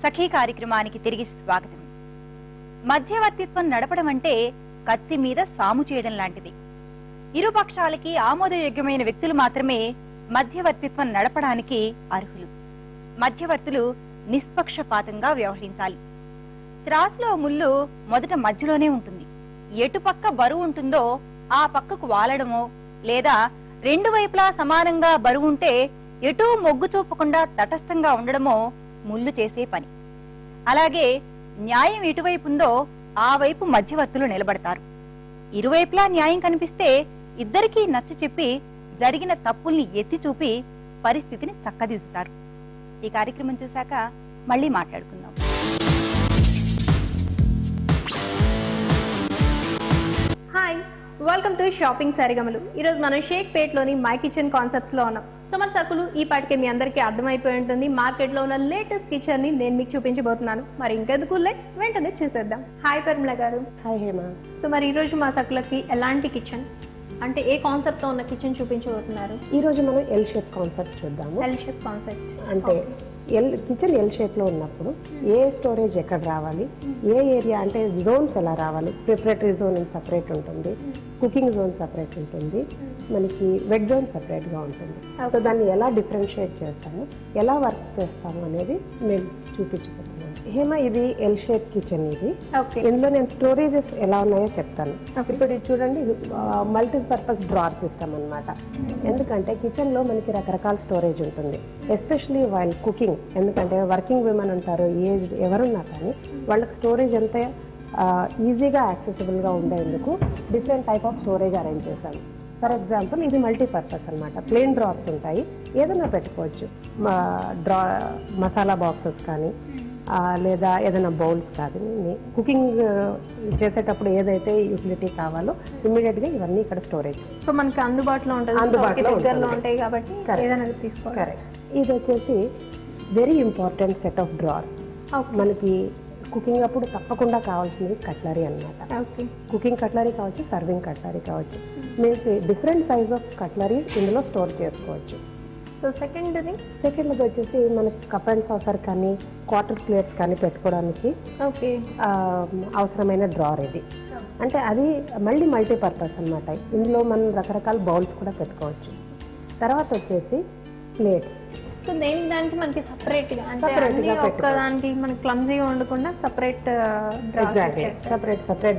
సఖీ కార్యక్రమానికి తిరిగి స్వాగతం. మధ్యవర్తిత్వం నడపడం అంటే కత్తి మీద సాము చేయడం లాంటిది. ఇరు పక్షాలకి ఆమోదయోగ్యమైన వ్యక్తులు మాత్రమే మధ్యవర్తిత్వం నడపడానికి అర్హులు. మధ్యవర్తులు నిష్పక్షపాతంగా వ్యవహరించాలి. త్రాసులో ముళ్ళు మొదట మధ్యలోనే ఉంటుంది. ఎటుపక్క బరువు ఉంటుందో ఆ పక్కకు వాలడమో లేదా రెండు వైపులా సమానంగా బరువుంటే ఎటూ మొగ్గు చూపకుండా తటస్థంగా ఉండడమో ముళ్ళు చేసే పని. అలాగే న్యాయం ఎటువైపు ఉందో ఆ వైపు మధ్యవర్తులు నిలబడతారు. ఇరువైపులా న్యాయం కనిపిస్తే ఇద్దరికీ నచ్చ చెప్పి జరిగిన తప్పుల్ని ఎత్తి చూపి పరిస్థితిని చక్కదిద్దుతారు. ఈ కార్యక్రమం చూశాక మళ్ళీ మాట్లాడుకుందాం. హాయ్, వెల్కమ్ టు షాపింగ్ సరిగమలు. ఈరోజు మనం షేక్ పేట్లోని మై కిచెన్ కాన్సెప్ట్స్ లో ఉన్నాం. సో మన సకులు ఈ పాటికే మీ అందరికీ అర్థమైపోయి ఉంటుంది. మార్కెట్ లో ఉన్న లేటెస్ట్ కిచెన్ ని నేను మీకు చూపించబోతున్నాను. మరి ఇంకెందుకు లేట్, వెంటనే చూసేద్దాం. హాయ్ పరిమళ గారు. హాయ్ హేమ. సో మరి ఈ రోజు మా సకులకి ఎలాంటి కిచెన్ అంటే ఏ కాన్సెప్ట్ తో ఉన్న కిచెన్ చూపించబోతున్నారు? ఈ రోజు మనం ఎల్ షేప్ కాన్సెప్ట్ చూద్దాము. ఎల్ షేప్ కాన్సెప్ట్ అంటే కిచెన్ ఎల్ షేప్ లో ఉన్నప్పుడు ఏ స్టోరేజ్ ఎక్కడ రావాలి, ఏ ఏరియా అంటే జోన్స్ ఎలా రావాలి. ప్రిపరేటరీ జోన్ సపరేట్ ఉంటుంది, కుకింగ్ జోన్ సపరేట్ ఉంటుంది, మనకి వెట్ జోన్ సపరేట్ గా ఉంటుంది. సో దాన్ని ఎలా డిఫరెన్షియేట్ చేస్తాము, ఎలా వర్క్ చేస్తాము అనేది మేము చూపించుకుంటున్నాను. హేమ, ఇది ఎల్ షేప్ కిచెన్. ఇది ఇందులో నేను స్టోరేజెస్ ఎలా ఉన్నాయో చెప్తాను. ఇప్పుడు ఇది చూడండి, మల్టీపర్పస్ డ్రార్ సిస్టమ్ అన్నమాట. ఎందుకంటే కిచెన్ లో మనకి రకరకాల స్టోరేజ్ ఉంటుంది, ఎస్పెషలీ వైల్ కుకింగ్. ఎందుకంటే వర్కింగ్ విమెన్ ఉంటారు, ఏజ్డ్ ఎవరున్నా కానీ వాళ్ళకి స్టోరేజ్ అంతా ఈజీగా యాక్సెసిబుల్గా ఉండేందుకు different type of storage arrange చేశాను. ఫర్ ఎగ్జాంపుల్, ఇది మల్టీపర్పస్ అనమాట. ప్లెయిన్ డ్రార్స్ ఉంటాయి, ఏదైనా పెట్టుకోవచ్చు. మసాలా బాక్సెస్ కానీ లేదా ఏదైనా బౌల్స్ కానీ, కుకింగ్ చేసేటప్పుడు ఏదైతే యూటిలిటీ కావాలో ఇమ్మీడియట్గా ఇవన్నీ ఇక్కడ స్టోరేజ్. సో మనకి అందుబాటులో ఉంటాయి కాబట్టి ఏదైనా తీసుకోవాలి. కరెక్ట్. ఇది వచ్చేసి very important set of drawers. మనకి కుకింగ్ అప్పుడు తప్పకుండా కావాల్సింది కట్లరీ అనమాట. కుకింగ్ కట్లరీ కావచ్చు, సర్వింగ్ కట్లరీ కావచ్చు. మీకు డిఫరెంట్ సైజ్ ఆఫ్ కట్లరీ ఇందులో స్టోర్ చేసుకోవచ్చు. సెకండ్ది వచ్చేసి మనకి కప్ అండ్ సాసర్ కానీ క్వార్టర్ ప్లేట్స్ కానీ పెట్టుకోవడానికి అవసరమైన డ్రార్ ఇది. అంటే అది మళ్ళీ మల్టీపర్పస్ అనమాట. ఇందులో మనం రకరకాల బౌల్స్ కూడా పెట్టుకోవచ్చు. తర్వాత వచ్చేసి ప్లేట్స్. సో దేనికి దానికి మనకి సపరేట్ గా ఒక్కదానికి మనకి క్లమ్జీగా ఉండకుండా సపరేట్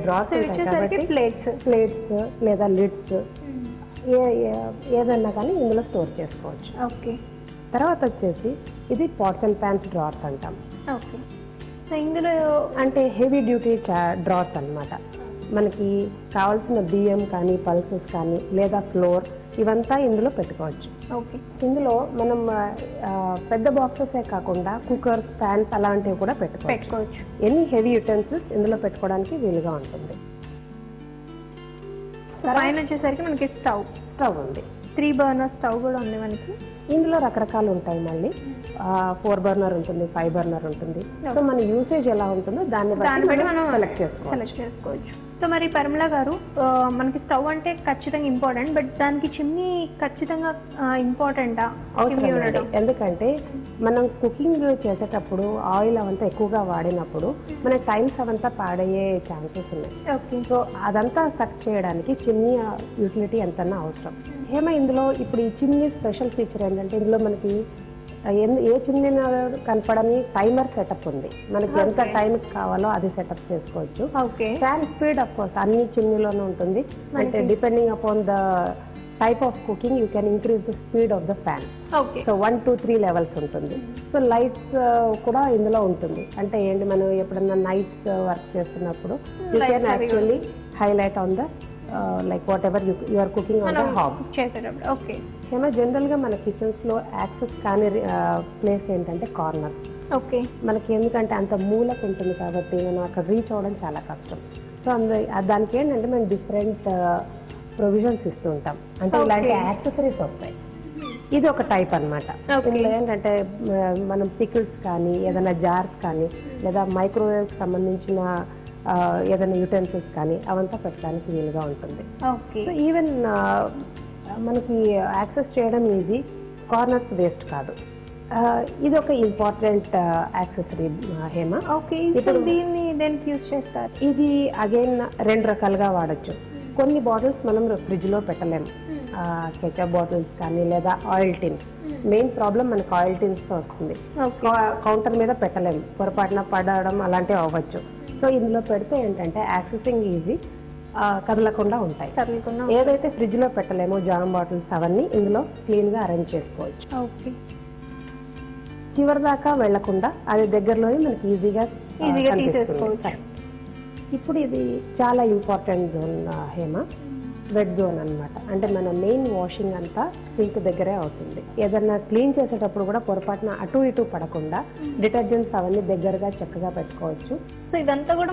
డ్రాస్ ఉంటాయి కాబట్టి ప్లేట్స్ లేదా లిడ్స్ ఏదన్నా కానీ ఇందులో స్టోర్ చేసుకోవచ్చు. ఓకే. తర్వాత వచ్చేసి ఇది పాట్స్ అండ్ ప్యాన్స్ డ్రార్స్ అంటాం. ఓకే. సో ఇందులో అంటే హెవీ డ్యూటీ డ్రార్స్ అన్నమాట. మనకి కావాల్సిన బియ్యం కానీ పల్సెస్ కానీ లేదా ఫ్లోర్ ఇవంతా ఇందులో పెట్టుకోవచ్చు. ఓకే. ఇందులో మనం పెద్ద బాక్సెసే కాకుండా కుక్కర్స్, ప్యాన్స్ అలాంటివి కూడా పెట్టుకోవచ్చు. ఎనీ హెవీ యుటెన్సిల్స్ ఇందులో పెట్టుకోవడానికి వీలుగా ఉంటుంది. పైన వచ్చేసరికి మనకి స్టవ్ ఉంది. 3 బర్నర్ స్టవ్ కూడా ఉంది మనకి. ఇందులో రకరకాలు ఉంటాయి. మళ్ళీ 4 బర్నర్ ఉంటుంది, 5 బర్నర్ ఉంటుంది. సో మన యూసేజ్ ఎలా ఉంటుందో దాన్ని బట్టి మనం సెలెక్ట్ చేసుకోవచ్చు. సో మరి పరిమళ గారు, మనకి స్టవ్ అంటే ఖచ్చితంగా ఇంపార్టెంట్, బట్ దానికి చిమ్నీ ఖచ్చితంగా ఇంపార్టెంటా? అవసరం. ఎందుకంటే మనం కుకింగ్ చేసేటప్పుడు ఆయిల్ అవంతా ఎక్కువగా వాడినప్పుడు మన టైమ్స్ అవంతా పాడయ్యే ఛాన్సెస్ ఉన్నాయి. సో అదంతా సక్ చేయడానికి చిమ్నీ యూటిలిటీ ఎంతన్నా అవసరం. ఇందులో ఇప్పుడు ఈ చిమ్నీ స్పెషల్ ఫీచర్ ఏంటంటే ఇందులో మనకి ఏ చిమ్నీ కనపడని టైమర్ సెటప్ ఉంది. మనకి ఎంత టైం కావాలో అది సెటప్ చేసుకోవచ్చు. ఫ్యాన్ స్పీడ్ అఫ్ కోర్స్ అన్ని చిమ్నీలోనే ఉంటుంది. అంటే depending upon the type of cooking you can increase the speed of the fan. So 1 to 3 levels ఉంటుంది. సో లైట్స్ కూడా ఇందులో ఉంటుంది. అంటే ఏంటి, మనం ఎప్పుడన్నా నైట్స్ వర్క్ చేస్తున్నప్పుడు you can actually highlight on the like whatever you are cooking on the hob చేసేటప్పుడు. ఓకే. జనరల్ గా మన కిచెన్స్ లో యాక్సెస్ కాని ప్లేస్ ఏంటంటే కార్నర్స్. ఓకే. మనకి ఎందుకంటే అంత మూలకు ఉంటుంది కాబట్టి మనం అక్కడ రీచ్ అవ్వడం చాలా కష్టం. సో దానికి ఏంటంటే మనం డిఫరెంట్ ప్రొవిజన్స్ ఇస్తూ ఉంటాం. అంటే ఇలాంటి యాక్సెసరీస్ వస్తాయి. ఇది ఒక టైప్ అనమాట. ఇందులో ఏంటంటే మనం పికిల్స్ కానీ ఏదైనా జార్స్ కానీ లేదా మైక్రోవేవ్కి సంబంధించిన ఏదైనా యుటెన్సిల్స్ కానీ అవంతా పెట్టడానికి వీలుగా ఉంటుంది. సో ఈవెన్ మనకి యాక్సెస్ చేయడం ఈజీ, కార్నర్స్ వేస్ట్ కాదు. ఇది ఒక important accessory Hema. Okay, so దీన్ని దేనికి యూస్ చేస్తారు? ఇది అగైన్ 2 రకాలుగా వాడచ్చు. కొన్ని బాటిల్స్ మనం ఫ్రిడ్జ్ లో పెట్టలేము, కెచప్ బాటిల్స్ కానీ లేదా ఆయిల్ టిన్స్. మెయిన్ ప్రాబ్లం మనకి ఆయిల్ టిన్స్ తో వస్తుంది. కౌంటర్ మీద పెట్టలేము, పొరపాటున పడడం అలాంటివి అవ్వచ్చు. సో ఇందులో పెడితే ఏంటంటే యాక్సెసింగ్ ఈజీ, కదలకుండా ఉంటాయి. ఏదైతే ఫ్రిడ్జ్ లో పెట్టలేమో జామ్ బాటిల్స్ అవన్నీ ఇందులో క్లీన్ గా అరేంజ్ చేసుకోవచ్చు. ఓకే, చివరి దాకా వెళ్లకుండా అది దగ్గరలోనే మనకి ఈజీగా తీసేసుకోవచ్చు. ఇప్పుడు ఇది చాలా important zone Hema, wet zone అన్నమాట. అంటే మన మెయిన్ వాషింగ్ అంతా సింక్ దగ్గరే అవుతుంది. ఏదన్నా క్లీన్ చేసేటప్పుడు కూడా పొరపాటున అటు ఇటు పడకుండా డిటర్జెంట్స్ అవన్నీ దగ్గరగా చక్కగా పెట్టుకోవచ్చు. సో ఇదంతా కూడా